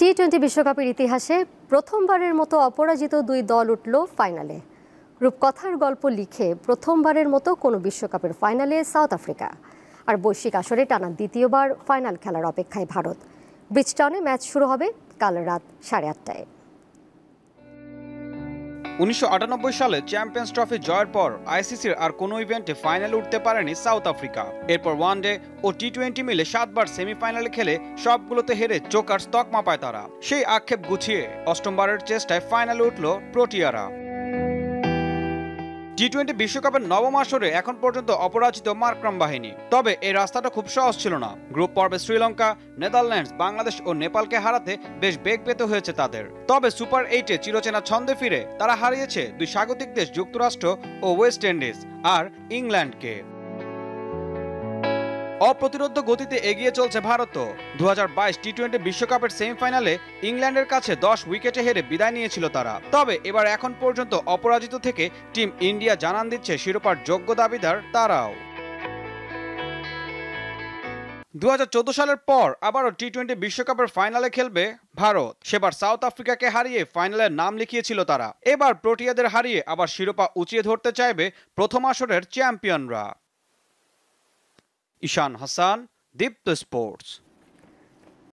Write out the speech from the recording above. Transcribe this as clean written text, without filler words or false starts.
টি-20 বিশ্বকাপের ইতিহাসে প্রথমবারের মতো অপরাজিত দুই দল উঠল ফাইনালে। রূপকথার গল্প লিখে প্রথমবারের মতো কোনো বিশ্বকাপের ফাইনালে সাউথ আফ্রিকা। আর বৈশ্বিক আসরে টানা দ্বিতীয়বার ফাইনাল খেলার অপেক্ষায় ভারত। ব্রিজটাউনে ম্যাচ শুরু হবে কাল রাত 8:30টায়। 1998 সালে চ্যাম্পিয়ন্স ট্রফি জয়ের পর আইসিসির আর কোনো ইভেন্টে ফাইনালে উঠতে পারেনি সাউথ আফ্রিকা। এরপর ওয়ানডে ও টি-20 মিলে 7বার সেমিফাইনালে খেলে সবগুলোতে হেরে চোকার তকমা পায় তারা। সেই আক্ষেপ গুছিয়ে অষ্টমবারের চেষ্টায় ফাইনালে উঠল প্রোটিয়ারা। টি-20 বিশ্বকাপের নবম আসরে এখন পর্যন্ত অপরাজিত মার্করাম বাহিনী। তবে এই রাস্তাটা খুব সহজ ছিল না। গ্রুপ পর্বে শ্রীলঙ্কা, নেদারল্যান্ডস, বাংলাদেশ ও নেপালকে হারাতে বেশ বেগ পেতে হয়েছে তাদের। তবে সুপার 8-এ চিরচেনা ছন্দে ফিরে তারা হারিয়েছে দুই স্বাগতিক দেশ যুক্তরাষ্ট্র ও ওয়েস্ট ইন্ডিজ আর ইংল্যান্ডকে। অপ্রতিরোধ্য গতিতে এগিয়ে চলছে ভারতও। 2022 টি-20 বিশ্বকাপের সেমিফাইনালে ইংল্যান্ডের কাছে 10 উইকেটে হেরে বিদায় নিয়েছিল তারা। তবে এবার এখন পর্যন্ত অপরাজিত থেকে টিম ইন্ডিয়া জানান দিচ্ছে শিরোপার যোগ্য দাবিদার তারাও। 2014 সালের পর আবারও টি-20 বিশ্বকাপের ফাইনালে খেলবে ভারত। সেবার সাউথ আফ্রিকাকে হারিয়ে ফাইনালের নাম লিখিয়েছিল তারা। এবার প্রোটিয়াদের হারিয়ে আবার শিরোপা উঁচিয়ে ধরতে চাইবে প্রথম আসরের চ্যাম্পিয়নরা। ঈশান হাসান, দীপ্ত স্পোর্টস।